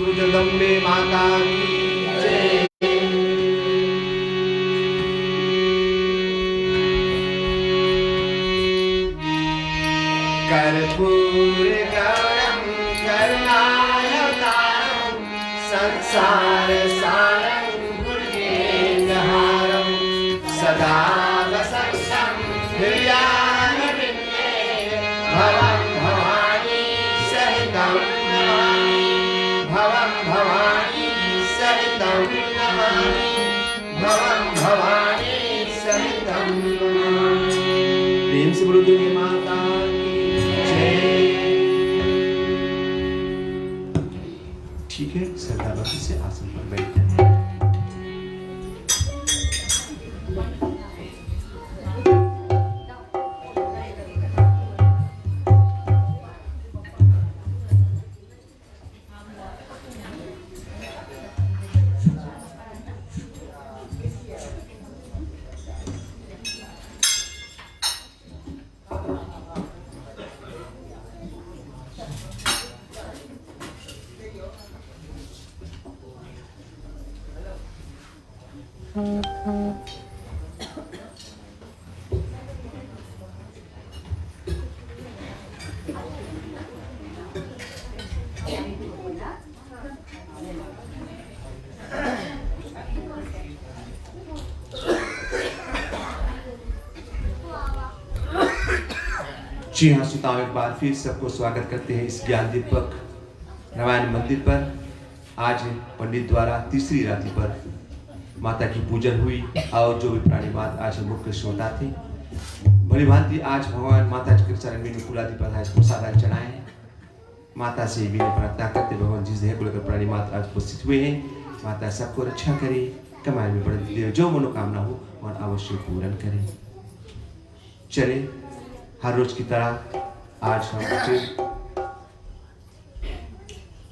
सूरज जगदम्बे माता की जय। कर्पूर गौरम करुणावतारम संसार सारं भुजगेन्द्रहारं सदा वसन्तं हृदयारविन्दे भवं भवानी सहितं नमामि भवं भवानी सहितं नमामि भवं भवानी सहितं नमामि। प्रेम से बोलो दुनिया माता की जय। ठीक है, श्रद्धा भक्ति से आसन पर बैठते हैं। जी हाँ श्रोताओं, एक बार फिर सबको स्वागत करते हैं इस ज्ञान दीपक रामायण मंदिर पर। आज पंडित द्वारा तीसरी रात्रि पर माता की पूजन हुई और जो भी प्राणी मात आज मुख्य श्रोता थे, भली भांति आज भगवान माता के चरण में फूलादि पधारे प्रसाद चढ़ाए हैं। माता से भी प्रार्थना करते भगवान जिस देह को लेकर प्राणी माता आज उपस्थित हुए हैं, माता सबको रक्षा करे, कमाई में बढ़ती दे, जो मनोकामना हो वह अवश्य पूर्ण करे। चले हर रोज की तरह आज हम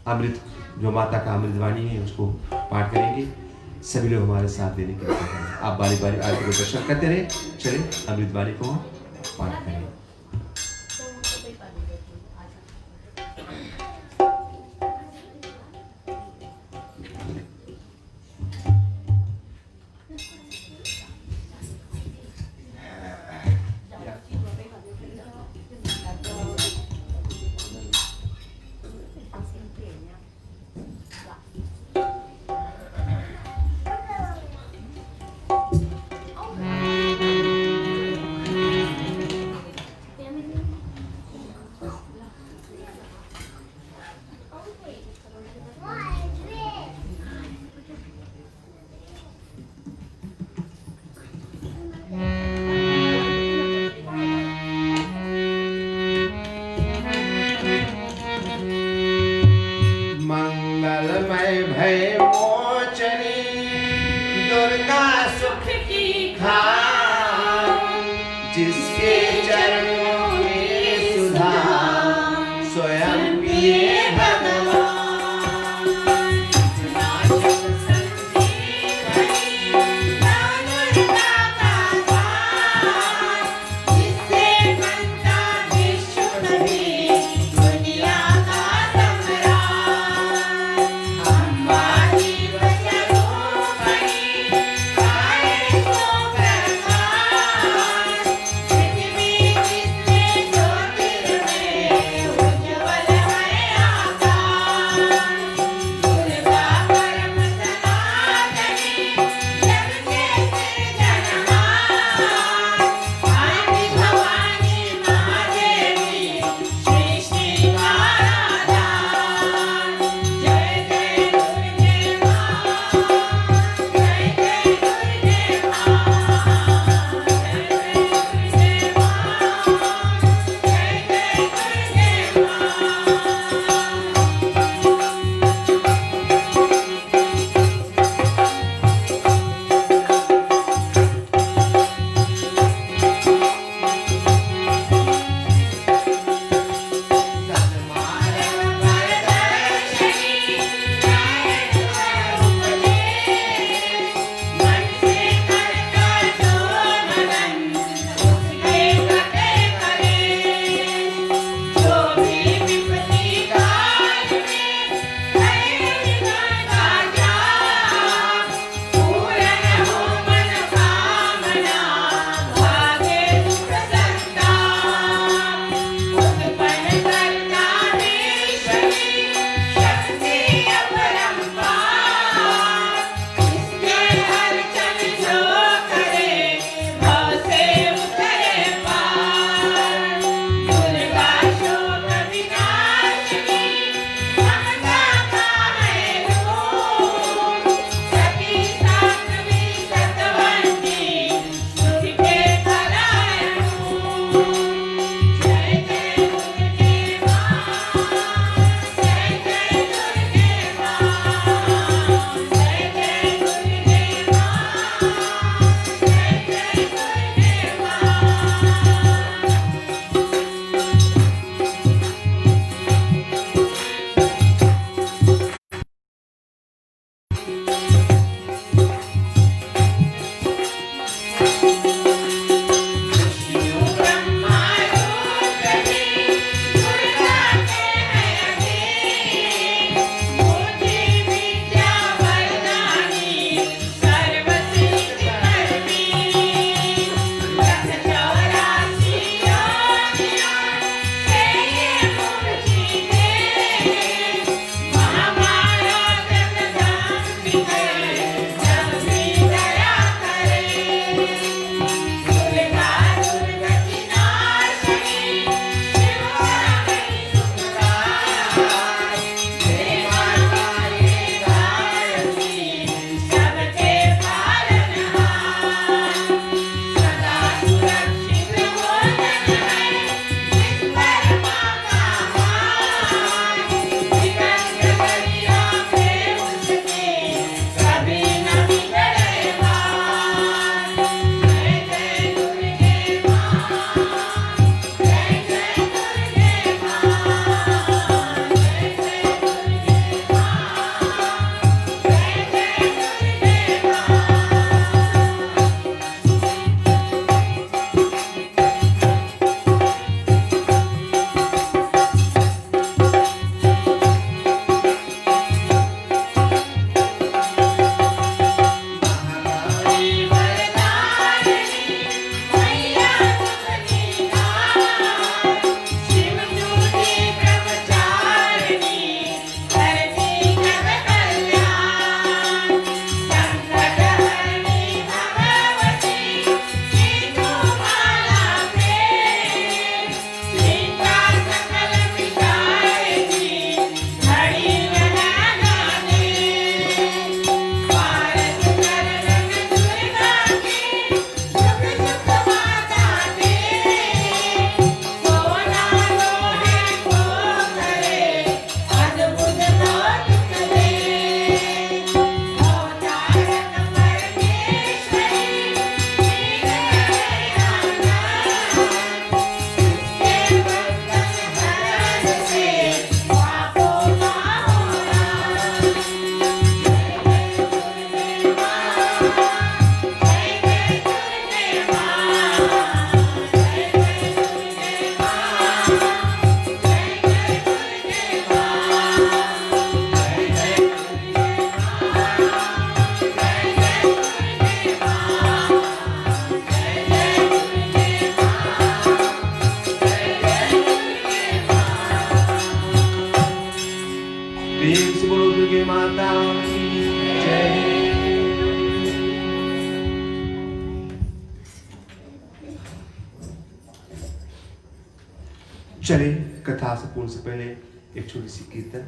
अमृत, जो माता का अमृत वाणी है उसको पाठ करेंगे। सभी लोग हमारे साथ देने के लिए आप बारी बारी आरती को दर्शन करते रहे। चले अमृत वाणी को पाठ करें। मंगलमय भय मोचनी दुर्गा सुख की खान, जिसके चरणों में सुधा स्वयं पिए भगवान। दुनिया का सम्राट, अम्बा जी बोलो दुर्गे माता की जय। चले कथा संपूर्ण से पहले एक छोटी सी कीर्तन,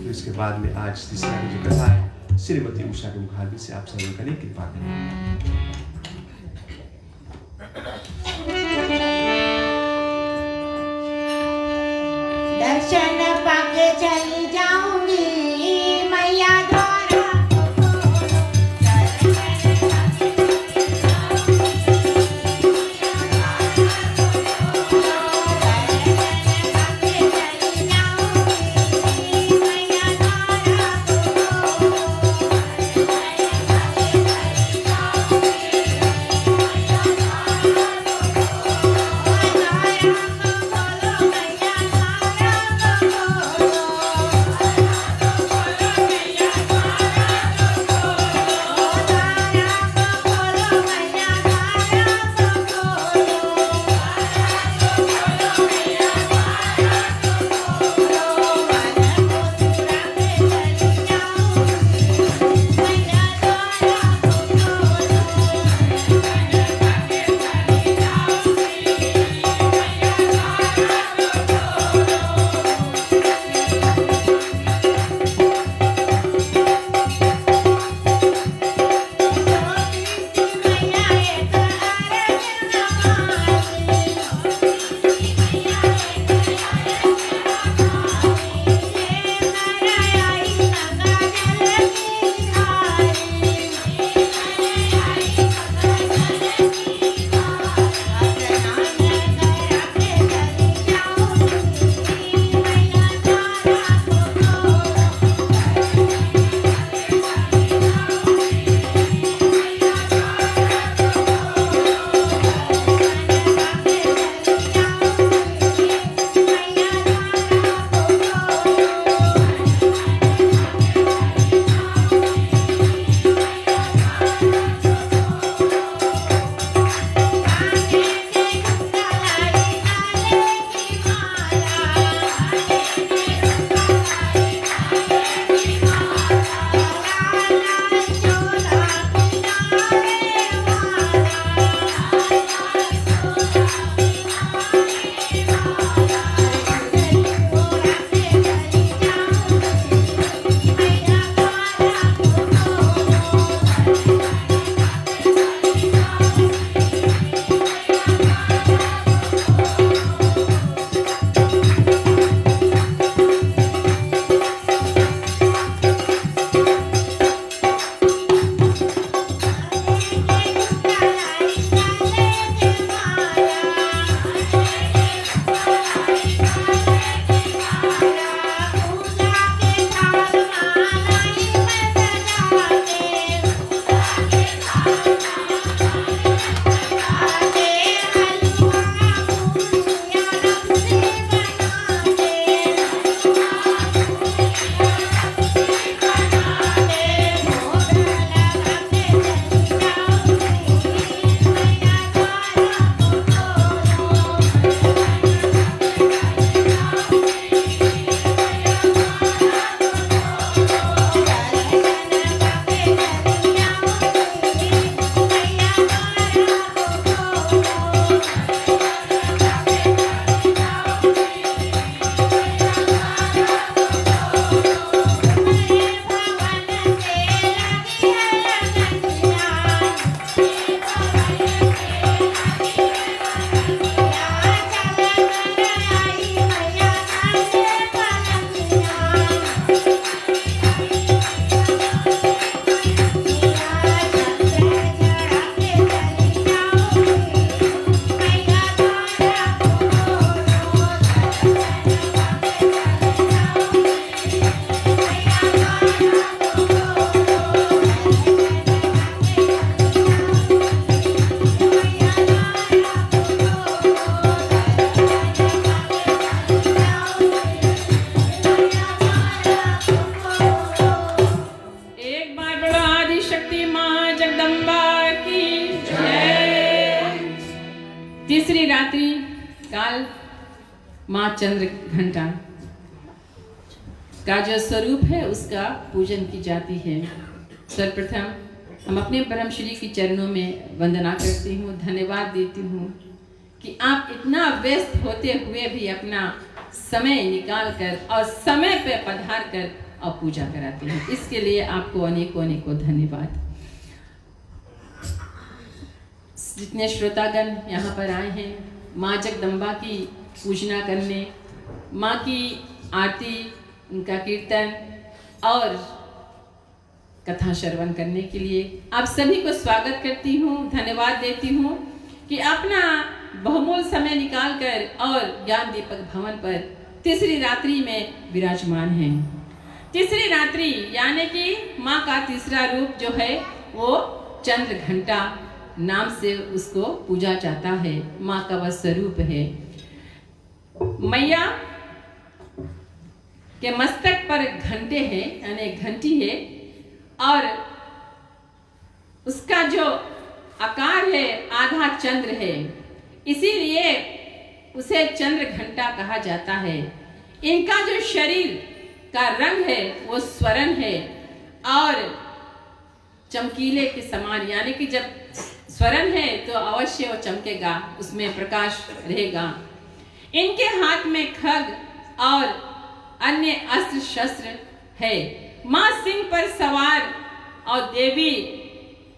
तो इसके बाद में आज तीसरा की जो कथा है श्रीमती उषा के मुखारबिंद से आप सभी करने की कृपा करें। दर्शन पाके चली जाऊंगी मैया द्वारा। तीसरी रात्रि काल माँ चंद्र घंटा का जो स्वरूप है उसका पूजन की जाती है। सर्वप्रथम हम अपने परम श्री की चरणों में वंदना करती हूँ, धन्यवाद देती हूँ कि आप इतना व्यस्त होते हुए भी अपना समय निकाल कर और समय पे पधार कर और पूजा कराते हैं। इसके लिए आपको अनेकों अनेकों धन्यवाद। जितने श्रोतागण यहाँ पर आए हैं माँ जगदम्बा की पूजना करने, माँ की आरती, उनका कीर्तन और कथा श्रवण करने के लिए आप सभी को स्वागत करती हूँ, धन्यवाद देती हूँ कि अपना बहुमूल्य समय निकालकर और ज्ञान दीपक भवन पर तीसरी रात्रि में विराजमान हैं। तीसरी रात्रि यानी कि माँ का तीसरा रूप जो है वो चंद्र घंटा नाम से उसको पूजा जाता है। माँ का वह स्वरूप है। मैया के मस्तक पर घंटे हैं यानी घंटी है और उसका जो आकार है आधा चंद्र है, इसीलिए उसे चंद्र घंटा कहा जाता है। इनका जो शरीर का रंग है वो स्वर्ण है और चमकीले के समान, यानी कि जब स्वर्ण है तो अवश्य वो चमकेगा, उसमें प्रकाश रहेगा। इनके हाथ में खग और अन्य अस्त्र शस्त्र है। माँ सिंह पर सवार और देवी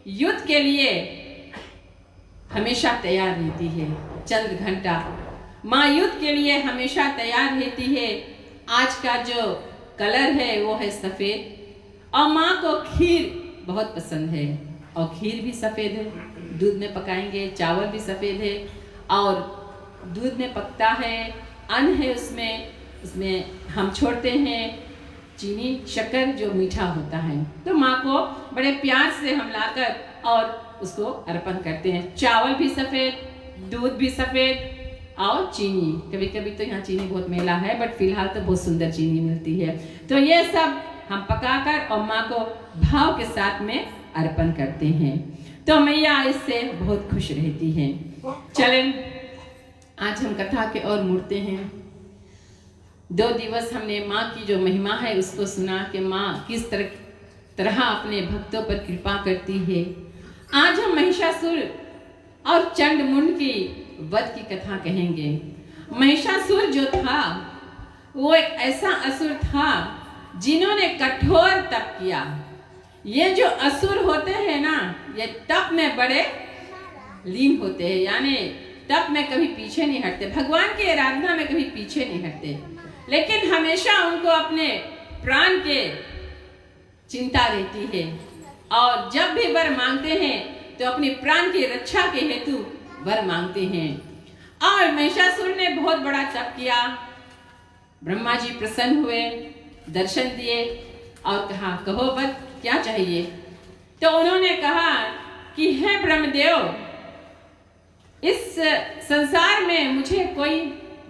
युद्ध के लिए हमेशा तैयार रहती है। चंद्र घंटा माँ युद्ध के लिए हमेशा तैयार रहती है। आज का जो कलर है वो है सफेद और माँ को खीर बहुत पसंद है और खीर भी सफेद है, दूध में पकाएंगे। चावल भी सफेद है और दूध में पकता है, अन्न है उसमें हम छोड़ते हैं चीनी शक्कर जो मीठा होता है। तो माँ को बड़े प्यार से हम लाकर और उसको अर्पण करते हैं। चावल भी सफेद, दूध भी सफेद और चीनी, कभी कभी तो यहाँ चीनी बहुत मेला है बट फिलहाल तो बहुत सुंदर चीनी मिलती है। तो ये सब हम पकाकर और माँ को भाव के साथ में अर्पण करते हैं। तो मैया इससे बहुत खुश रहती है। चलें आज हम कथा के और मुड़ते हैं। 2 दिवस हमने माँ की जो महिमा है उसको सुना कि माँ किस तरह अपने भक्तों पर कृपा करती है। आज हम महिषासुर और चंडमुंड की वध की कथा कहेंगे। महिषासुर जो था वो एक ऐसा असुर था जिन्होंने कठोर तप किया। ये जो असुर होते हैं ना, ये तप में बड़े लीन होते हैं, यानी तप में कभी पीछे नहीं हटते, भगवान की आराधना में कभी पीछे नहीं हटते, लेकिन हमेशा उनको अपने प्राण के चिंता रहती है और जब भी वर मांगते हैं तो अपने प्राण की रक्षा के हेतु वर मांगते हैं। और महिषासुर ने बहुत बड़ा तप किया। ब्रह्मा जी प्रसन्न हुए, दर्शन दिए और कहा कहो वर क्या चाहिए। तो उन्होंने कहा कि हे ब्रह्मदेव, इस संसार में मुझे कोई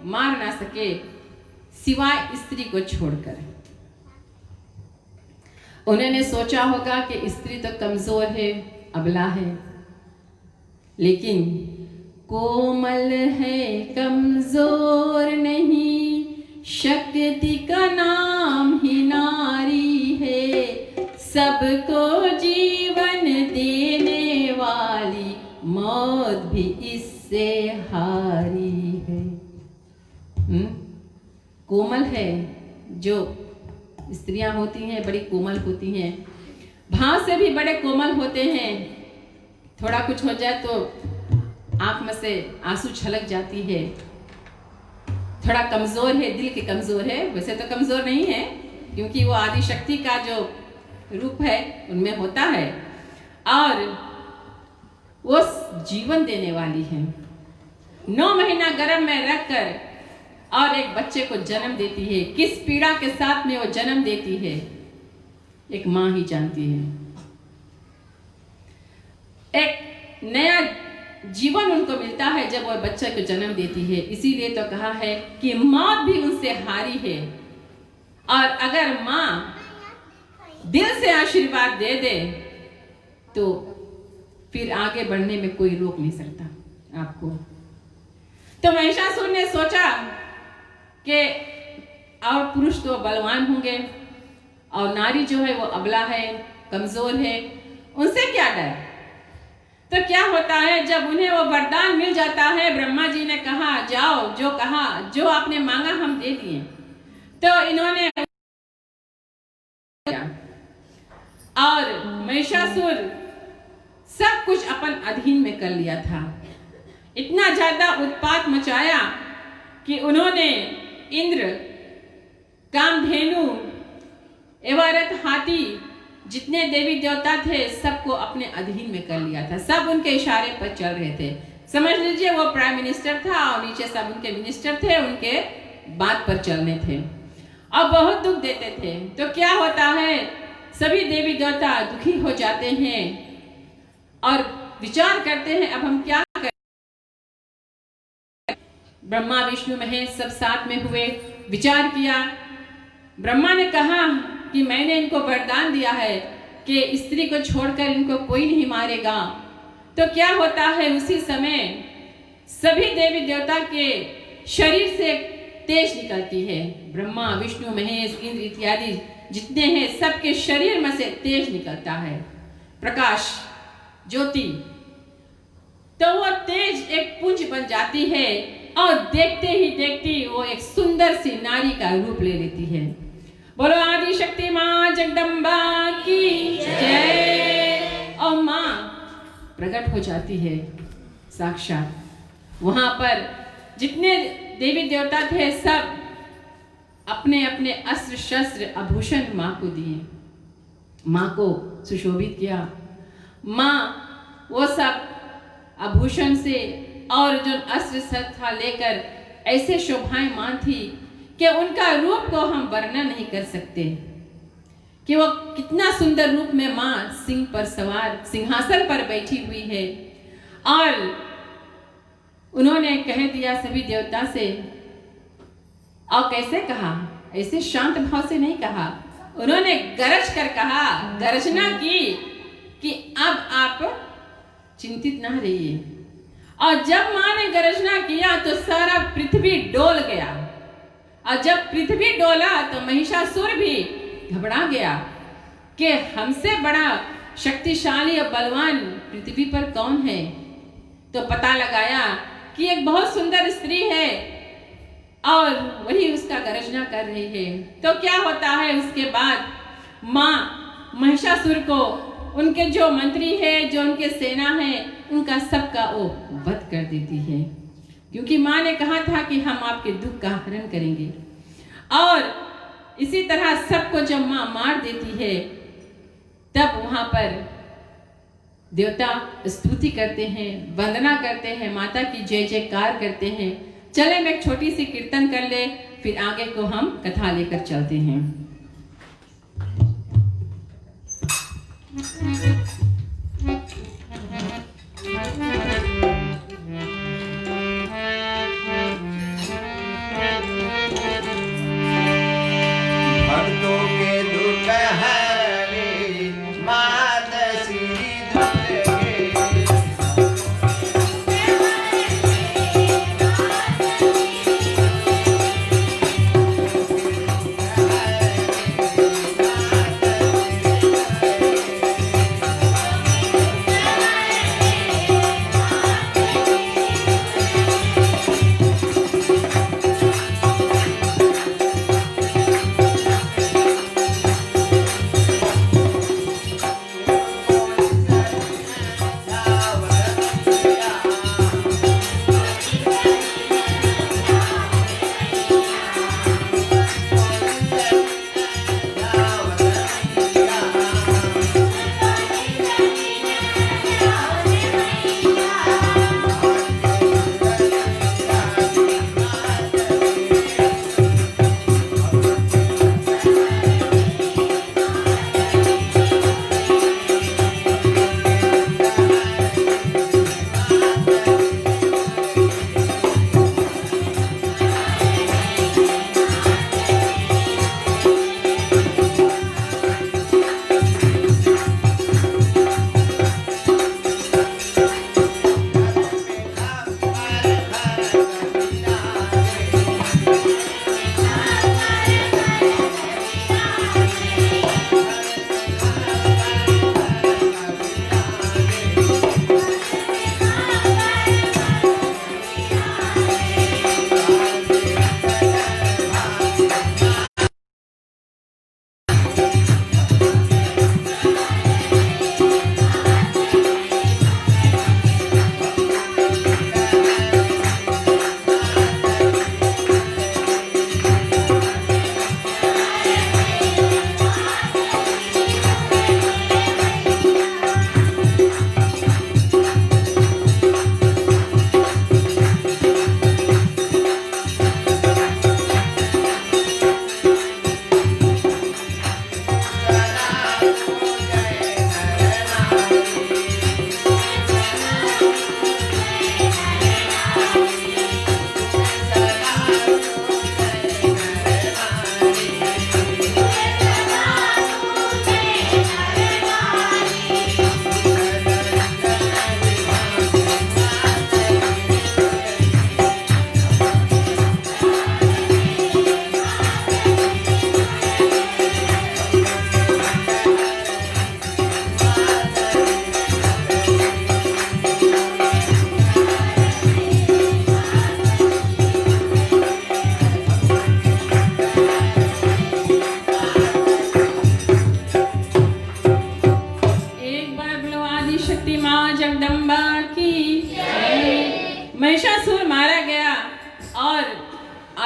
मार ना सके सिवाय स्त्री को छोड़कर। उन्होंने सोचा होगा कि स्त्री तो कमजोर है, अबला है, लेकिन कोमल है कमजोर नहीं, शक्ति का नाम ही नारी है, सबको जीवन देने वाली मौत भी इससे हारी है। कोमल है, जो स्त्रियां होती हैं बड़ी कोमल होती हैं, भाव से भी बड़े कोमल होते हैं। थोड़ा कुछ हो जाए तो आंख में से आंसू छलक जाती है। थोड़ा कमजोर है, दिल के कमजोर है, वैसे तो कमजोर नहीं है क्योंकि वो आदि शक्ति का जो रूप है उनमें होता है और वो जीवन देने वाली है। 9 महीना गर्भ में रखकर और एक बच्चे को जन्म देती है। किस पीड़ा के साथ में वो जन्म देती है एक माँ ही जानती है। एक नया जीवन उनको मिलता है जब वो बच्चे को जन्म देती है। इसीलिए तो कहा है कि मौत भी उनसे हारी है। और अगर माँ दिल से आशीर्वाद दे दे तो फिर आगे बढ़ने में कोई रोक नहीं सकता आपको। तो महिषासुर ने सोचा कि और पुरुष तो बलवान होंगे और नारी जो है वो अबला है, कमजोर है, उनसे क्या डर। तो क्या होता है, जब उन्हें वो वरदान मिल जाता है, ब्रह्मा जी ने कहा जाओ, जो कहा, जो आपने मांगा हम दे दिए, तो इन्होंने और महिषासुर सब कुछ अपन अधीन में कर लिया था। इतना ज्यादा उत्पात मचाया कि उन्होंने इंद्र, कामधेनु, एवरत, हाथी, जितने देवी देवता थे सबको अपने अधीन में कर लिया था। सब उनके इशारे पर चल रहे थे। समझ लीजिए वो प्राइम मिनिस्टर था और नीचे सब उनके मिनिस्टर थे, उनके बात पर चलने थे और बहुत दुख देते थे। तो क्या होता है, सभी देवी देवता दुखी हो जाते हैं और विचार करते हैं अब हम क्या करें। ब्रह्मा विष्णु महेश सब साथ में हुए, विचार किया। ब्रह्मा ने कहा कि मैंने इनको वरदान दिया है कि स्त्री को छोड़कर इनको कोई नहीं मारेगा। तो क्या होता है, उसी समय सभी देवी देवता के शरीर से तेज निकलती है। ब्रह्मा विष्णु महेश इंद्र इत्यादि जितने हैं सबके शरीर में से तेज निकलता है, प्रकाश, ज्योति। तो वो तेज एक पुंज बन जाती है और देखते ही देखती वो एक सुंदर सी नारी का रूप ले लेती है। बोलो आदि शक्ति माँ जगदम्बा की जय। और माँ प्रकट हो जाती है साक्षात। वहां पर जितने देवी देवता थे सब अपने अपने अस्त्र शस्त्र आभूषण माँ को दिए, माँ को सुशोभित किया। माँ वो सब आभूषण से और जो अस्त्र शस्त्र लेकर ऐसे शोभायमान थी कि उनका रूप को हम वर्णन नहीं कर सकते कि वो कितना सुंदर रूप में माँ सिंह पर सवार सिंहासन पर बैठी हुई है। और उन्होंने कह दिया सभी देवता से, और कैसे कहा, ऐसे शांत भाव से नहीं कहा, उन्होंने गरज कर कहा, गर्जना की कि अब आप चिंतित ना रहिए। और जब माँ ने गर्जना किया तो सारा पृथ्वी डोल गया। और जब पृथ्वी डोला तो महिषासुर भी घबरा गया कि हमसे बड़ा शक्तिशाली और बलवान पृथ्वी पर कौन है। तो पता लगाया कि एक बहुत सुंदर स्त्री है और वही उसका गर्जना कर रही है। तो क्या होता है, उसके बाद माँ महिषासुर को उनके जो मंत्री है, जो उनके सेना है, उनका सबका वो वध कर देती है, क्योंकि माँ ने कहा था कि हम आपके दुख का हरण करेंगे। और इसी तरह सबको जब माँ मार देती है तब वहां पर देवता स्तुति करते हैं, वंदना करते हैं, माता की जय जयकार करते हैं। चले हम एक छोटी सी कीर्तन कर ले, फिर आगे को हम कथा लेकर चलते हैं। भक्तों के दुख हरे मात श्री दुर्गे।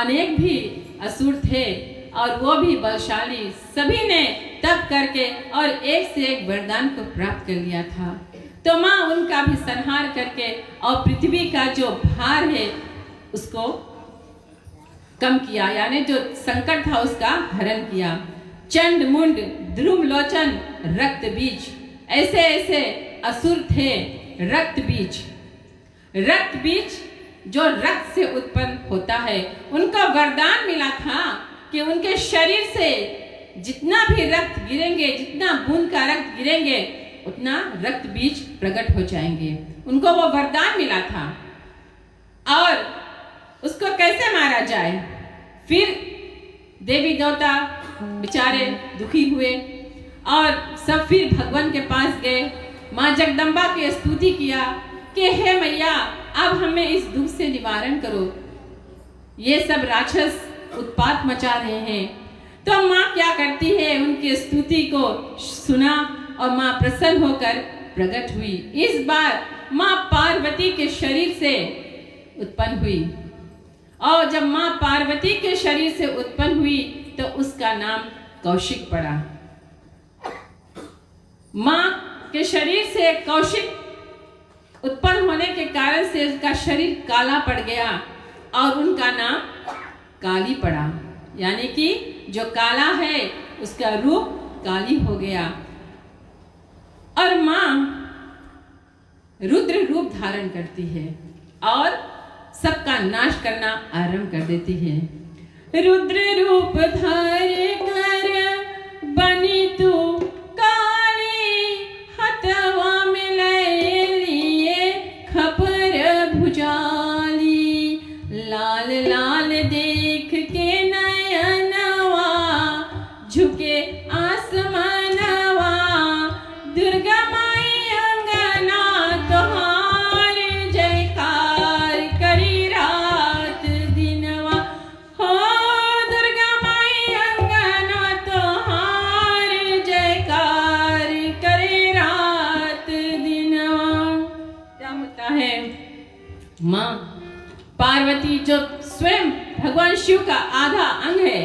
अनेक भी असुर थे और वो भी बलशाली, सभी ने तप करके और एक से एक वरदान को प्राप्त कर लिया था। तो माँ उनका भी संहार करके और पृथ्वी का जो भार है उसको कम किया, यानी जो संकट था उसका हरण किया। चंड मुंड ध्रुव लोचन रक्त बीज, ऐसे ऐसे असुर थे रक्त बीज जो रक्त से उत्पन्न होता है। उनका वरदान मिला था कि उनके शरीर से जितना भी रक्त गिरेंगे, जितना बूंद का रक्त गिरेंगे, उतना रक्त बीज प्रकट हो जाएंगे। उनको वो वरदान मिला था। और उसको कैसे मारा जाए, फिर देवी देवता बेचारे दुखी हुए और सब फिर भगवान के पास गए। माँ जगदम्बा की स्तुति किया कि हे मैया, अब हमें इस दुख से निवारण करो, ये सब राक्षस उत्पात मचा रहे हैं। तो माँ क्या करती है, उनकी स्तुति को सुना और माँ प्रसन्न होकर प्रकट हुई। इस बार माँ पार्वती के शरीर से उत्पन्न हुई और जब माँ पार्वती के शरीर से उत्पन्न हुई तो उसका नाम कौशिक पड़ा। माँ के शरीर से कौशिक उत्पन्न होने के कारण से उसका शरीर काला पड़ गया और उनका नाम काली पड़ा, यानी कि जो काला है उसका रूप काली हो गया। और माँ रुद्र रूप धारण करती है और सबका नाश करना आरंभ कर देती है। रुद्र रूप धर कर बनी तू काली, हथवा में ले लिए खपर भुजाली, लाल लाल देख के नयनवा झुके आसमानवा, दुर्गा माई अंगना तोहार जयकार करी रात दिनवा। हो दुर्गा माई अंगना तोहार जयकार करे रात दिनवा। क्या होता है, माँ पार्वती जो स्वयं भगवान शिव का आधा अंग है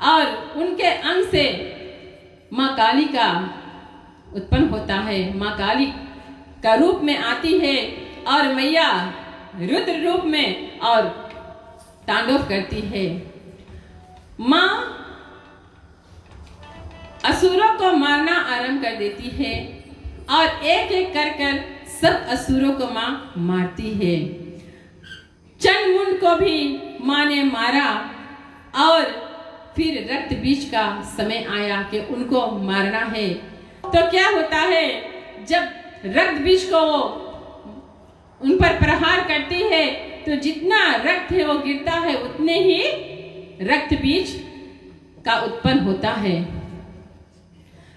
और उनके अंग से माँ काली का उत्पन्न होता है। माँ काली का रूप में आती है और मैया रुद्र रूप में और तांडव करती है। माँ असुरों को मारना आरंभ कर देती है और एक एक कर कर सब असुरों को माँ मारती है। चंड मुंड को भी माँ ने मारा और फिर रक्त बीज का समय आया कि उनको मारना है। तो क्या होता है, जब रक्त बीज को वो उन पर प्रहार करती है तो जितना रक्त है वो गिरता है, उतने ही रक्त बीज का उत्पन्न होता है।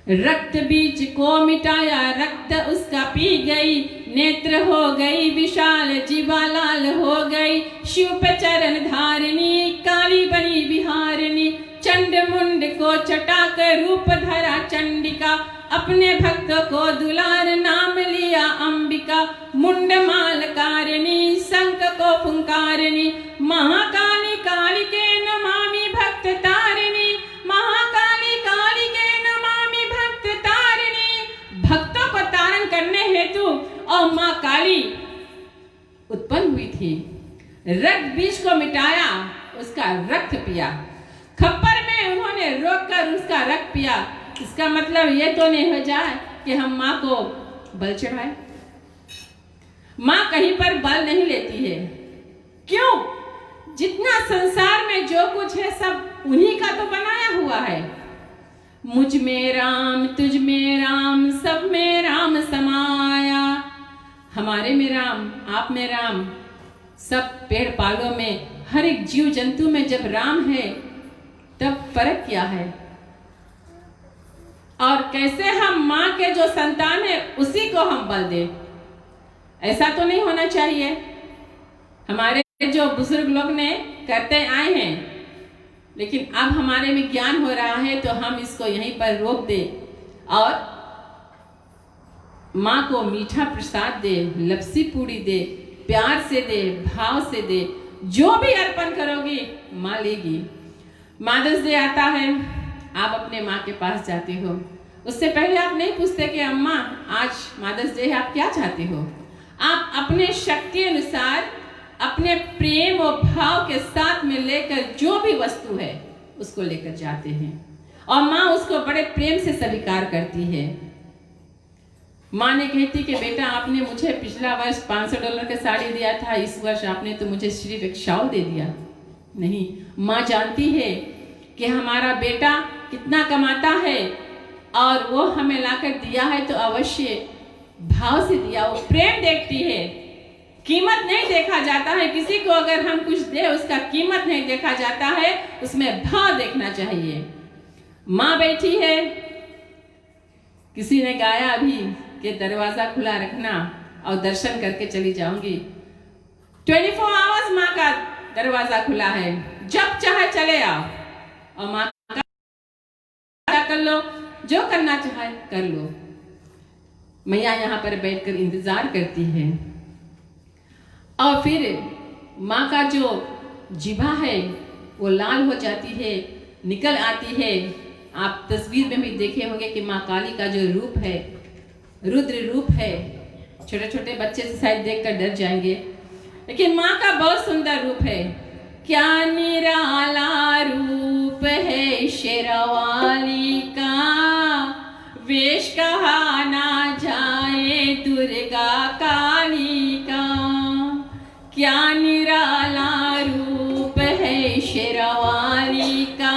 रक्त बीज को मिटाया, रक्त उसका पी गई, नेत्र हो गई विशाल, जीवा लाल हो गई, शिव पे चरण धारिणी, काली बनी बिहारिणी, चंड मुंड को चटाकर रूप धरा चंडिका, अपने भक्तों को दुलार नाम लिया अंबिका, मुंड माल कारिणी, शंख को फुंकारिणी, महाकाली काली के नमामि भक्त तारिणी, महाकाली काली के नमामि भक्त तारिणी। भक्तों को तारण करने हेतु और माँ काली उत्पन्न हुई थी। रक्त बीज को मिटाया, उसका रक्त पिया, खप्पर में उन्होंने रोक कर उसका रक्त पिया। इसका मतलब ये तो नहीं हो जाए कि हम माँ को बल चढ़ाए। माँ कहीं पर बल नहीं लेती है। क्यों? जितना संसार में जो कुछ है सब उन्हीं का तो बनाया हुआ है। मुझ में राम, तुझ में राम, सब में राम समाया। हमारे में राम, आप में राम, सब पेड़ पालों में, हर एक जीव जंतु में जब राम है तब फर्क क्या है? और कैसे हम माँ के जो संतान है उसी को हम बल दें? ऐसा तो नहीं होना चाहिए। हमारे जो बुजुर्ग लोग ने करते आए हैं, लेकिन अब हमारे में ज्ञान हो रहा है तो हम इसको यहीं पर रोक दे और माँ को मीठा प्रसाद दे, लपसी पूड़ी दे, प्यार से दे, भाव से दे, जो भी अर्पण करोगी माँ लेगी। मदर्स डे आता है, आप अपने माँ के पास जाते हो, उससे पहले आप नहीं पूछते कि अम्मा आज मदर्स डे है, आप क्या चाहते हो। आप अपने शक्ति अनुसार अपने प्रेम और भाव के साथ में लेकर जो भी वस्तु है उसको लेकर जाते हैं और माँ उसको बड़े प्रेम से स्वीकार करती है। माँ ने कहती कि बेटा आपने मुझे पिछला वर्ष $500 का साड़ी दिया था, इस वर्ष आपने तो मुझे सिर्फ एक शाल दे दिया। नहीं, माँ जानती है कि हमारा बेटा कितना कमाता है और वो हमें लाकर दिया है तो अवश्य भाव से दिया, वो प्रेम देखती है। कीमत नहीं देखा जाता है, किसी को अगर हम कुछ दे उसका कीमत नहीं देखा जाता है, उसमें भाव देखना चाहिए। माँ बैठी है, किसी ने गाया अभी कि दरवाजा खुला रखना और दर्शन करके चली जाऊंगी। 24 आवर्स माँ का दरवाजा खुला है, जब चाहे चले आओ और माँ का कर लो, जो करना चाहे कर लो। मैया यहाँ पर बैठकर इंतजार करती है और फिर माँ का जो जिभा है वो लाल हो जाती है, निकल आती है। आप तस्वीर में भी देखे होंगे कि माँ काली का जो रूप है रुद्र रूप है। छोटे छोटे बच्चे से शायद देखकर डर जाएंगे, लेकिन माँ का बहुत सुंदर रूप है। क्या निराला रूप है शेरवाली का, वेश कहा ना जाए दुर्गा काली का। क्या निराला रूप है शेरवाली का,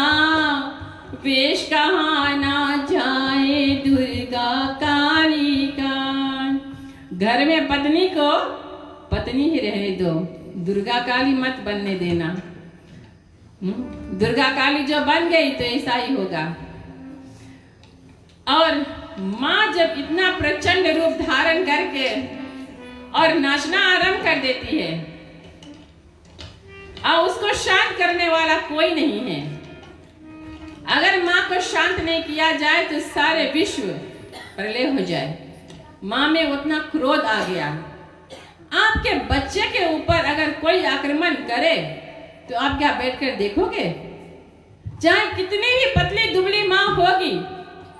वेश कहा ना जाए दुर्गा काली का। घर में पत्नी को पत्नी ही रहने दो, दुर्गा काली मत बनने देना। दुर्गा काली जो बन गई तो ऐसा ही होगा। और माँ जब इतना प्रचंड रूप धारण करके और नाचना आरंभ कर देती है और उसको शांत करने वाला कोई नहीं है। अगर माँ को शांत नहीं किया जाए तो सारे विश्व प्रलय हो जाए। माँ में उतना क्रोध आ गया। आपके बच्चे के ऊपर अगर कोई आक्रमण करे तो आप क्या बैठकर देखोगे? चाहे कितनी भी पतली दुबली माँ होगी,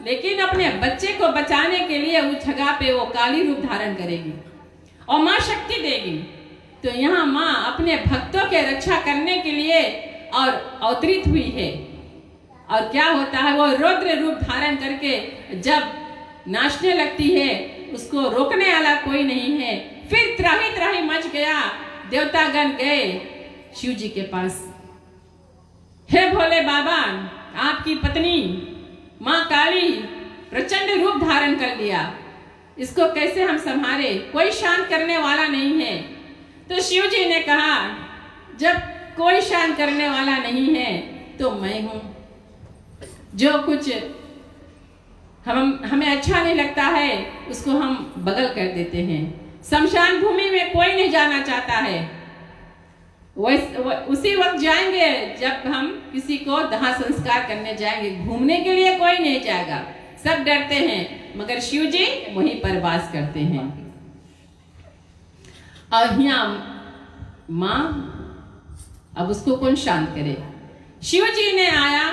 लेकिन अपने बच्चे को बचाने के लिए उस जगह पे वो काली रूप धारण करेगी और माँ शक्ति देगी। तो यहाँ माँ अपने भक्तों के रक्षा करने के लिए और अवतरित हुई है। और क्या होता है, वो रुद्र रूप धारण करके जब नाचने लगती है, उसको रोकने वाला कोई नहीं है। फिर त्राही त्राही मच गया, देवतागण गए शिव जी के पास। हे भोले बाबा, आपकी पत्नी माँ काली प्रचंड रूप धारण कर लिया, इसको कैसे हम संभाले? कोई शांत करने वाला नहीं है। तो शिव जी ने कहा, जब कोई शांत करने वाला नहीं है तो मैं हूं। जो कुछ हमें अच्छा नहीं लगता है उसको हम बगल कर देते हैं। शमशान भूमि में कोई नहीं जाना चाहता है, उसी वक्त जाएंगे जब हम किसी को दाह संस्कार करने जाएंगे। घूमने के लिए कोई नहीं जाएगा, सब डरते हैं, मगर शिव जी वहीं पर वास करते हैं। और यहाँ माँ, अब उसको कौन शांत करे? शिव जी ने आया,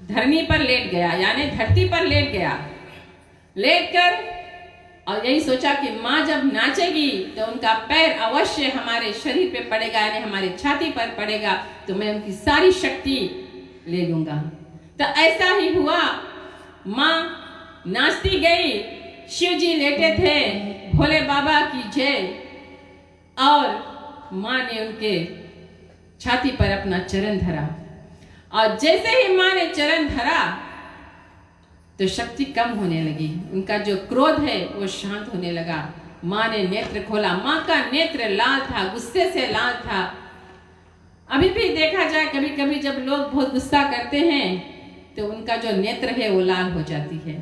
धरनी पर लेट गया, यानी धरती पर लेट गया। लेट कर और यही सोचा कि माँ जब नाचेगी तो उनका पैर अवश्य हमारे शरीर पे पड़ेगा, यानी हमारे छाती पर पड़ेगा, तो मैं उनकी सारी शक्ति ले लूंगा। तो ऐसा ही हुआ। माँ नाचती गई, शिव जी लेटे थे, भोले बाबा की जय। और माँ ने उनके छाती पर अपना चरण धरा और जैसे ही माँ ने चरण धरा तो शक्ति कम होने लगी, उनका जो क्रोध है वो शांत होने लगा। माँ ने नेत्र खोला, माँ का नेत्र लाल था, गुस्से से लाल था। अभी भी देखा जाए कभी कभी जब लोग बहुत गुस्सा करते हैं तो उनका जो नेत्र है वो लाल हो जाती है।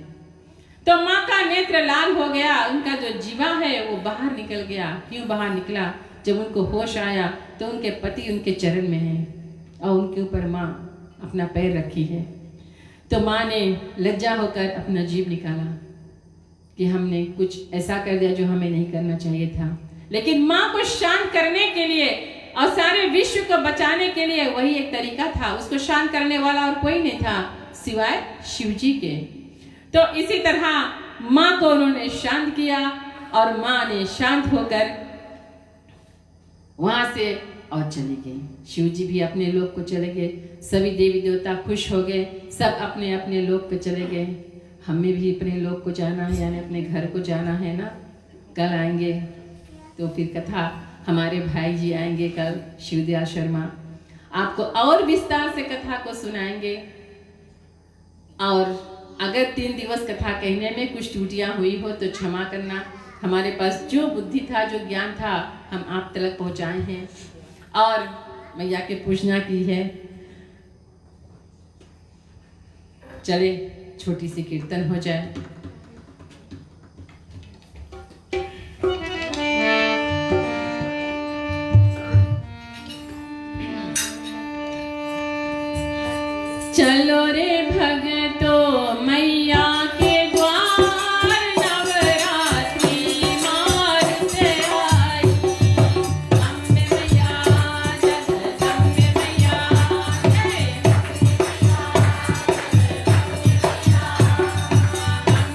तो माँ का नेत्र लाल हो गया, उनका जो जीवा है वो बाहर निकल गया। क्यों बाहर निकला? जब उनको होश आया तो उनके पति उनके चरण में हैं और उनके ऊपर माँ अपना पैर रखी है। तो माँ ने लज्जा होकर अपना जीभ निकाला कि हमने कुछ ऐसा कर दिया जो हमें नहीं करना चाहिए था। लेकिन माँ को शांत करने के लिए और सारे विश्व को बचाने के लिए वही एक तरीका था। उसको शांत करने वाला और कोई नहीं था सिवाय शिव जी के। तो इसी तरह माँ को उन्होंने शांत किया और माँ ने शांत होकर वहां से और चली गई। शिव जी भी अपने लोक को चले गए, सभी देवी देवता खुश हो गए, सब अपने अपने लोक पे चले गए। हमें भी अपने लोक को जाना है, यानी अपने घर को जाना है ना। कल आएंगे तो फिर कथा हमारे भाई जी आएंगे कल, शिवदयाल शर्मा आपको और विस्तार से कथा को सुनाएंगे। और अगर 3 दिवस कथा कहने में कुछ त्रुटियां हुई हो तो क्षमा करना। हमारे पास जो बुद्धि था, जो ज्ञान था, हम आप तक पहुंचाए हैं और मैया के पूजना की है। चले छोटी सी कीर्तन हो जाए। चलो रे भगतो मैया के द्वार, नवरात्रि मारते आई। अम्बे मैया जगदम्बे मैया जय। अम्बे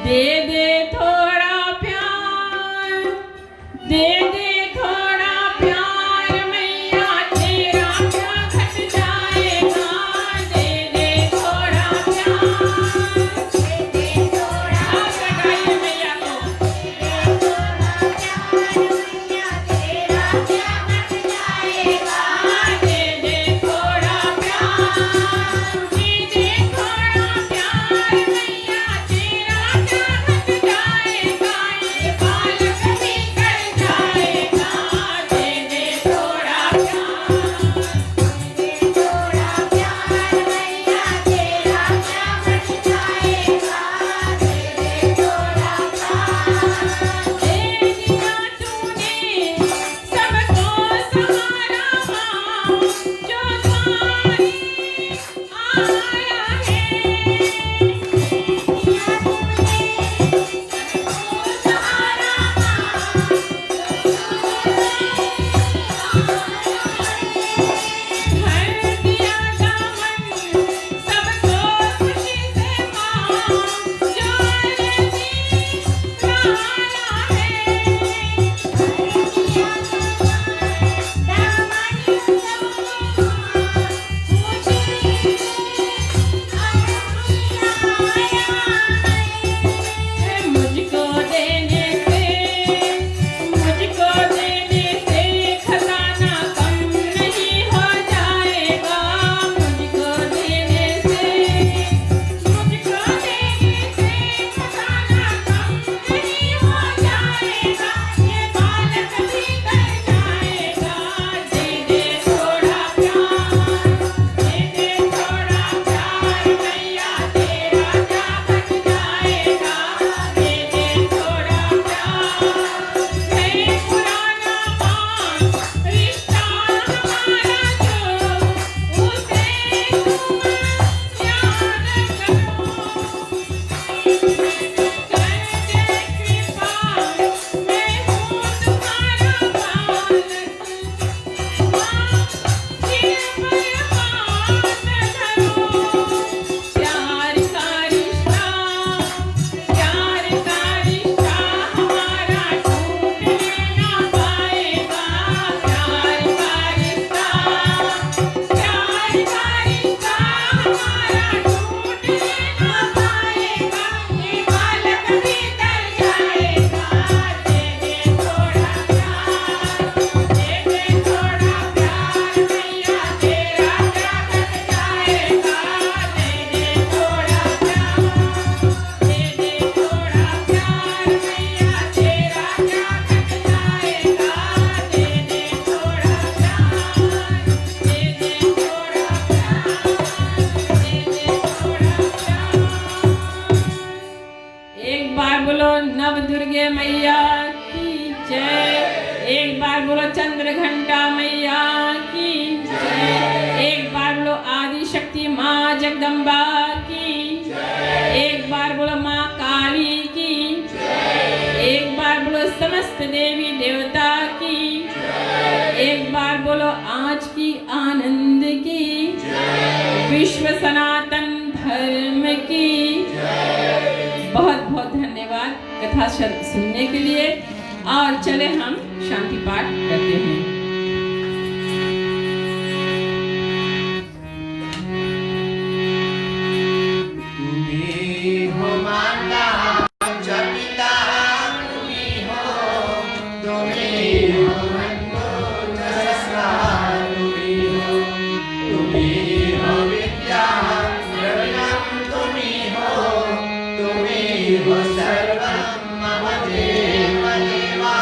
दे दे थोड़ा प्यार, दे दे थोड़ा प्यार मैया, तेरा क्या घट जाएगा। दे दे थोड़ा प्यार, दे दे थोड़ा प्यार मैया को, तेरा क्या घट जाएगा। दे दे थोड़ा प्यार, दे दे थोड़ा प्यार मैया, तेरा क्या घट जाएगा। ये बालक भी कर जाएगा। दे दे थोड़ा प्यार, दे थोड़ा प्यार मैया, तेरा क्या घट जाएगा। दे दे थोड़ा प्यार। दे दिया तूने सबको सहारा, जो द्वारी आया है। दिया तुमने सबको सहारा, भर दिया दामन सबको खुशी से माँ, जो अर्जी लाया है। दिया दामन सबको खुशी मुझको देने से खजाना कम नहीं हो जाएगा। मुझको देने से खजाना कम नहीं हो जाएगा। ये बालक भी कर जाएगा। दे दे थोड़ा प्यार, दे दे थोड़ा प्यार मैया, तेरा क्या घट जाएगा। दे दे थोड़ा प्यार, है पुराना मान रिश्ता हमारा जो, उसे तुम याद करो। कर दे कृपा, मैं हूँ तुम्हारा बालक, माँ सिर पर हाथ धरो। प्यार का रिश्ता हमारा टूटने ना पाएगा। प्यार का रिश्ता हमारा टूटने ना पाएगा। ये बालक भी कर जाएगा। दे दे थोड़ा प्यार, दे दे थोड़ा प्यार मैया, तेरा क्या घट जाएगा। दे दे थोड़ा प्यार, दे दे थोड़ा प्यार मैया, तेरा क्या घट जाएगा। दे दे थोड़ा प्यार, दे दे थोड़ा प्यार, दे दे थोड़ा प्यार। एक बार बोलो नव दुर्गे मैया की जय। एक बार बोलो चंद्र घंटा मैया की जय। एक बार बोलो आदि शक्ति माँ जगदम्बा की जय। एक बार बोलो माँ काली की जय। एक बार बोलो समस्त देवी देवता की जय। एक बार बोलो आज की आनंद की जय। विश्व सनातन धर्म की जय। बहुत बहुत धन्यवाद कथा सुनने के लिए। और चले हम शांति पाठ करते हैं। तुम्ही हो माता आमच्या पिता, तुम्ही हो मनोजस्कार, तुम्ही हो विद्या द्रविणं, तुम्ही हो सर्वं मम देव देवा,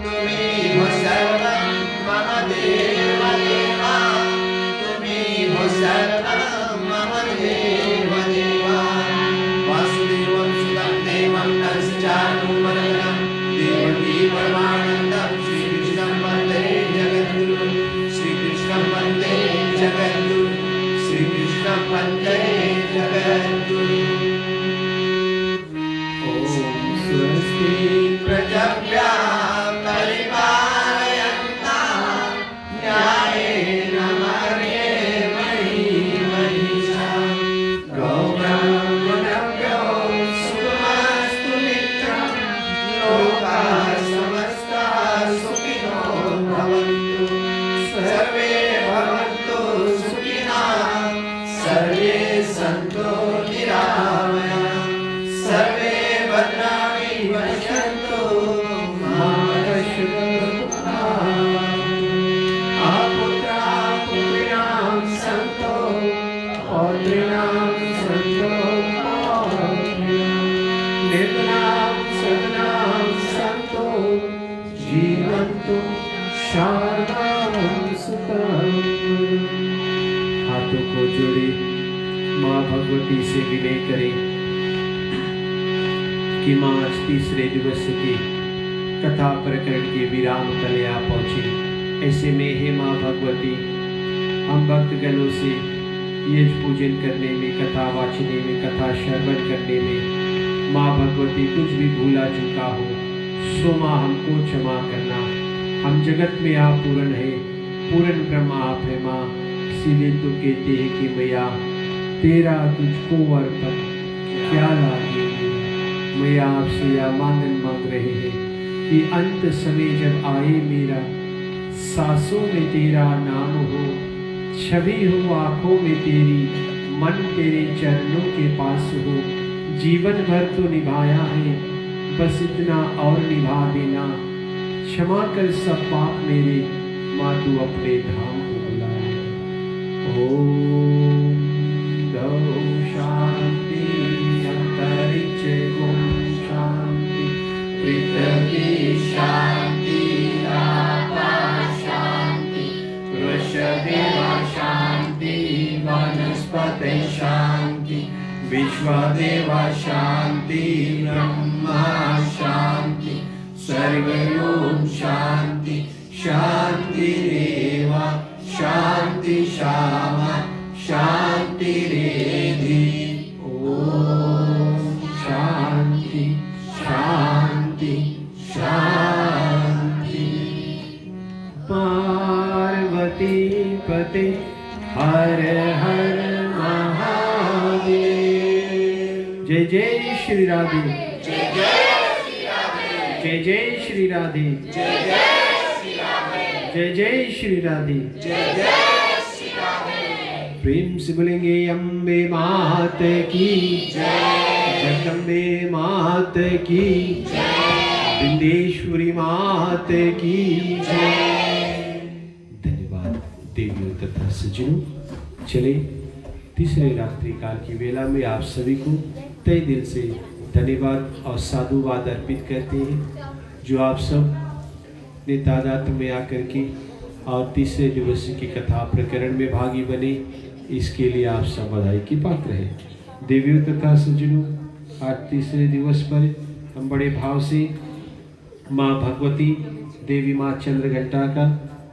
तुम्ही हो सर्वं मम देव देवा, तुम्ही हो सर्वं मम देव देवा। वासुदेवं सुतं देवं नरसिंहानुमरं देवकी परमानन्दं श्रीकृष्णं वन्दे जगद्गुरुं, श्रीकृष्णं वन्दे जगद्गुरुं, श्रीकृष्णं वन्दे जगद्गुरुं। ॐ स्वस्ति प्रजाभ्यः परिपालयन्ताः न्यायेन मर्येण महीषा। गो ब्राह्मणभ्यो सुखमस्तु निर्मलां सदनां सन्तो जीवन्तु शारदां सुखम्। हाथों को जोड़े माँ भगवती से विनय करें कि माँ आज तीसरे दिवस की कथा प्रकरण के विराम तले आ पहुंचे। ऐसे में हे माँ भगवती, हम भक्तगणों से यज पूजन करने में, कथा वाचने में, कथा श्रवण करने में माँ भगवती कुछ भी भूला चुका हो सो माँ हमको क्षमा करना। हम जगत में आप पूर्ण है, पूर्ण ब्रह्म आप है माँ। इसीलिए तो कहते हैं कि मैया तेरा तुझको अर्पण क्या लागे। मैया आपसे यह मांगन मांग रहे हैं कि अंत समय जब आए मेरा, सांसों में तेरा नाम हो, छवि हो आंखों में तेरी, मन तेरे चरणों के पास हो। जीवन भर तो निभाया है, बस इतना और निभा देना। क्षमा कर सब पाप मेरे, माँ तू अपने धाम को बुला। ओम गौ शांति, अंतरिक्ष गुण शांति, पृथ्वी शांति, आकाश शांति, वृषदेव शांति, वनस्पति शांति, विश्वदेव शांति, ब्रह्मा शांति, सर्वलोक शांति, शांतिरेव शांति शामा शांतिरेधि। ओम शांति शांति शांति। पार्वती पते हर हर महादेव। जय जय श्री राधे, जय जय श्री राधे, जय जय श्री राधे, जय जय श्री राधे। प्रेम से बोलेंगे अम्बे मात की जय, जगदम्बे मात की जय, विंदेश्वरी मात की जय। धन्यवाद देवियों तथा सज्जनों। चले तीसरे रात्रि काल की वेला में आप सभी को तहे दिल से धन्यवाद और साधुवाद अर्पित करते हैं, जो आप सब ने तादाद में आकर के और तीसरे दिवस की कथा प्रकरण में भागी बने। इसके लिए आप सब बधाई की पात्र हैं। देवियों तथा सज्जनों, आज तीसरे दिवस पर हम बड़े भाव से माँ भगवती देवी माँ चंद्रघंटा का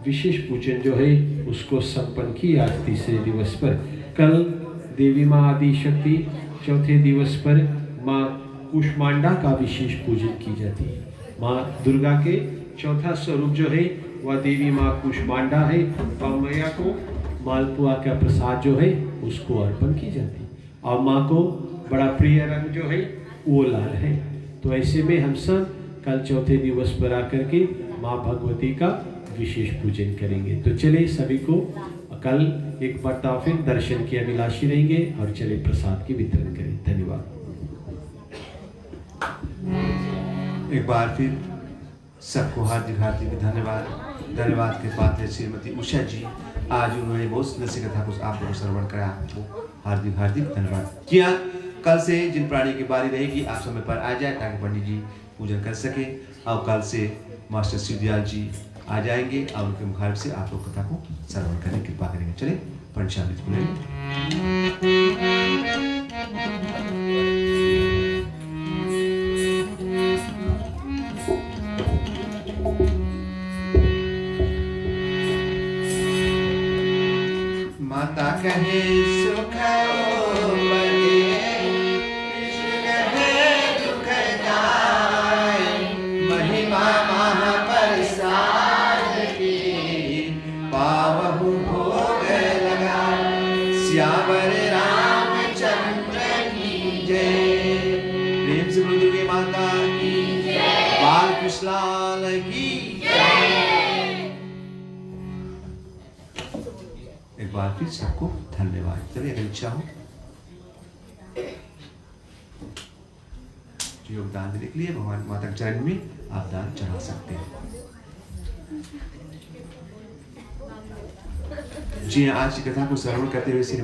विशेष पूजन जो है उसको संपन्न किया। आज तीसरे दिवस पर कल देवी माँ आदि शक्ति, चौथे दिवस पर माँ कुष्मांडा का विशेष पूजन की जाती है। माँ दुर्गा के चौथा स्वरूप जो है वह देवी माँ कुष्मांडा है और मैया को मालपुआ का प्रसाद जो है उसको अर्पण की जाती है। और माँ को बड़ा प्रिय रंग जो है वो लाल है। तो ऐसे में हम सब कल चौथे दिवस पर आकर के माँ भगवती का विशेष पूजन करेंगे। तो चले सभी को कल एक बार फिर दर्शन के अभिलाषी रहेंगे और चले प्रसाद की वितरण करें। धन्यवाद। एक बार फिर सबको हार्दिक हार्दिक धन्यवाद। धन्यवाद के पात्र श्रीमती उषा जी, आज उन्होंने बहुत सुंदर सी कथा को आप लोगों को श्रवण कराया। आपको हार्दिक हार्दिक धन्यवाद। किया कल से जिन प्राणी की बारी रहेगी आप समय पर आ जाए ताकि पंडित जी पूजन कर सके। और कल से मास्टर शिवदयाल जी आ जाएंगे और उनके मुखार से आप लोग कथा को श्रवण करने की कृपा करेंगे। चले पंचामृत बोलेंगे। माता कहे सुख बने, कृष्ण कहे दुख जाए, महिमा महाप्रसाद की पावहु भोग लगाए। श्यावर रामचंद्र की जय। प्रेम से बोलो दुर्गे माता की जय, बाल कृष्णलाल की जय। एक बार फिर सबको धन्यवाद। चलिए अगर इच्छा हो योगदान देने के लिए भगवान माता के चरण में आप दान चढ़ा सकते हैं। जी आज की कथा को श्रवण करते हुए श्री